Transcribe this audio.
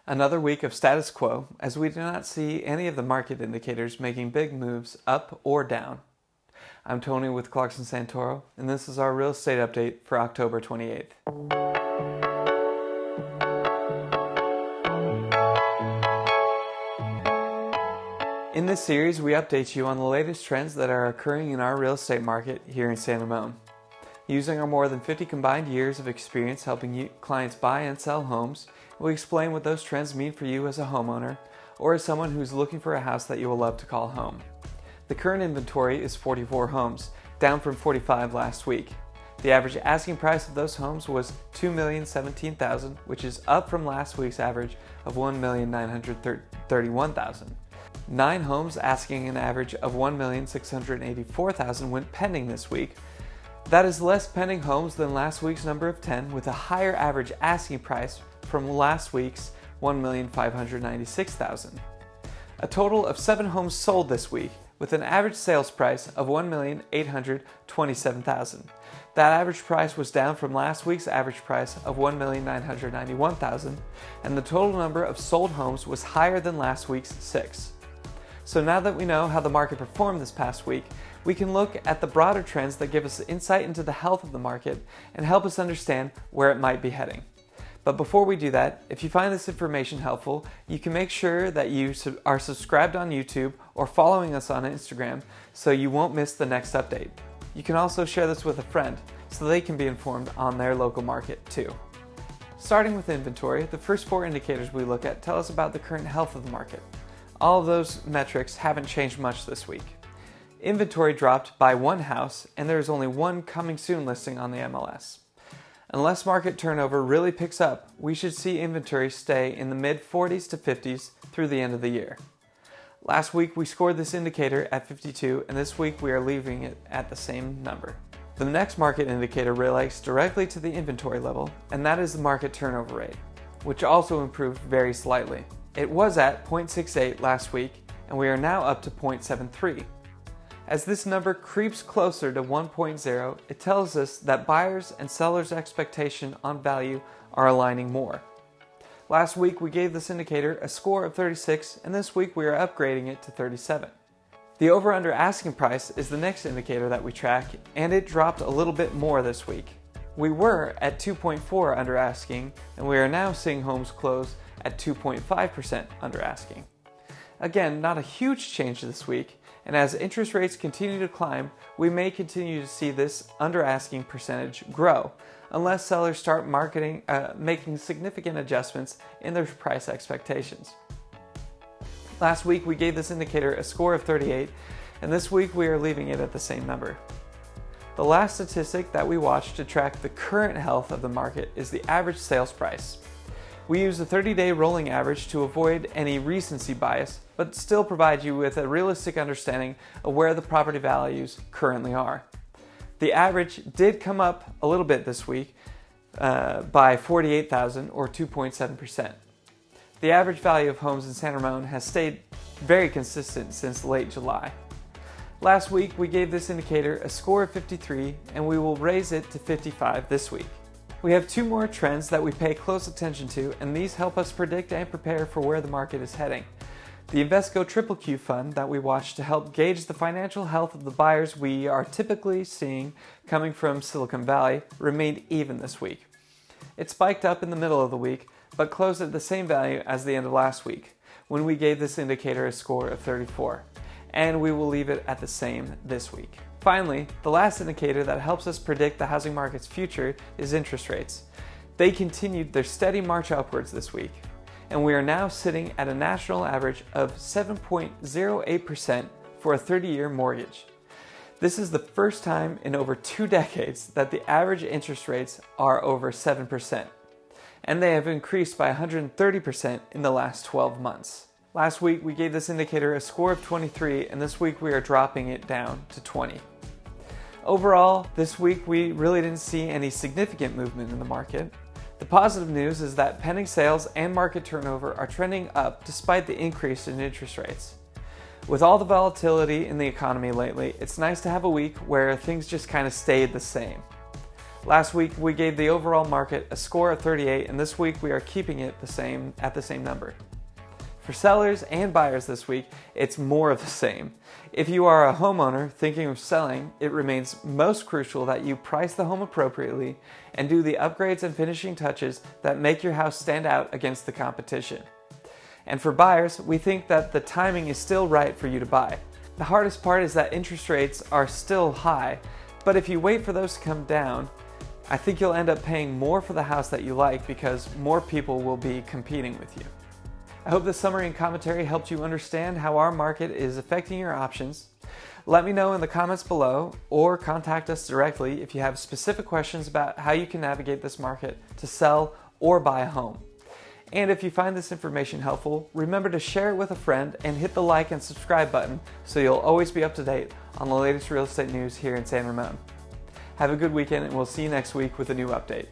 Another week of status quo, as we do not see any of the market indicators making big moves up or down. I'm Tony with Clarkson Santoro, and this is our real estate update for October 28th. In this series, we update you on the latest trends that are occurring in our real estate market here in San Ramon. Using our more than 50 combined years of experience helping clients buy and sell homes, we explain what those trends mean for you as a homeowner or as someone who's looking for a house that you will love to call home. The current inventory is 44 homes, down from 45 last week. The average asking price of those homes was $2,017,000, which is up from last week's average of $1,931,000. 9 homes asking an average of $1,684,000 went pending this week. That is less pending homes than last week's number of 10, with a higher average asking price from last week's $1,596,000. A total of 7 homes sold this week, with an average sales price of $1,827,000. That average price was down from last week's average price of $1,991,000, and the total number of sold homes was higher than last week's 6. So now that we know how the market performed this past week, we can look at the broader trends that give us insight into the health of the market and help us understand where it might be heading. But before we do that, if you find this information helpful, you can make sure that you are subscribed on YouTube or following us on Instagram so you won't miss the next update. You can also share this with a friend so they can be informed on their local market too. Starting with inventory, the first 4 indicators we look at tell us about the current health of the market. All of those metrics haven't changed much this week. Inventory dropped by 1 house, and there is only 1 coming soon listing on the MLS. Unless market turnover really picks up, we should see inventory stay in the mid-40s to 50s through the end of the year. Last week we scored this indicator at 52, and this week we are leaving it at the same number. The next market indicator relates directly to the inventory level, and that is the market turnover rate, which also improved very slightly. It was at 0.68 last week, and we are now up to 0.73. As this number creeps closer to 1.0, it tells us that buyers and sellers' expectation on value are aligning more. Last week we gave this indicator a score of 36, and this week we are upgrading it to 37. The over-under asking price is the next indicator that we track, and it dropped a little bit more this week. We were at 2.4 under asking, and we are now seeing homes close at 2.5% under asking. Again, not a huge change this week, and as interest rates continue to climb, we may continue to see this under asking percentage grow, unless sellers start making significant adjustments in their price expectations. Last week we gave this indicator a score of 38, and this week we are leaving it at the same number. The last statistic that we watch to track the current health of the market is the average sales price. We use a 30-day rolling average to avoid any recency bias, but still provide you with a realistic understanding of where the property values currently are. The average did come up a little bit this week by $48,000 or 2.7%. The average value of homes in San Ramon has stayed very consistent since late July. Last week we gave this indicator a score of 53, and we will raise it to 55 this week. We have 2 more trends that we pay close attention to, and these help us predict and prepare for where the market is heading. The Invesco QQQ fund that we watch to help gauge the financial health of the buyers we are typically seeing coming from Silicon Valley remained even this week. It spiked up in the middle of the week, but closed at the same value as the end of last week, when we gave this indicator a score of 34, and we will leave it at the same this week. Finally, the last indicator that helps us predict the housing market's future is interest rates. They continued their steady march upwards this week, and we are now sitting at a national average of 7.08% for a 30-year mortgage. This is the first time in over 2 decades that the average interest rates are over 7%, and they have increased by 130% in the last 12 months. Last week we gave this indicator a score of 23, and this week we are dropping it down to 20. Overall, this week we really didn't see any significant movement in the market. The positive news is that pending sales and market turnover are trending up despite the increase in interest rates. With all the volatility in the economy lately, it's nice to have a week where things just kind of stayed the same. Last week we gave the overall market a score of 38, and this week we are keeping it at the same number. For sellers and buyers this week, it's more of the same. If you are a homeowner thinking of selling, it remains most crucial that you price the home appropriately and do the upgrades and finishing touches that make your house stand out against the competition. And for buyers, we think that the timing is still right for you to buy. The hardest part is that interest rates are still high, but if you wait for those to come down, I think you'll end up paying more for the house that you like because more people will be competing with you. I hope this summary and commentary helped you understand how our market is affecting your options. Let me know in the comments below or contact us directly if you have specific questions about how you can navigate this market to sell or buy a home. And if you find this information helpful, remember to share it with a friend and hit the like and subscribe button so you'll always be up to date on the latest real estate news here in San Ramon. Have a good weekend, and we'll see you next week with a new update.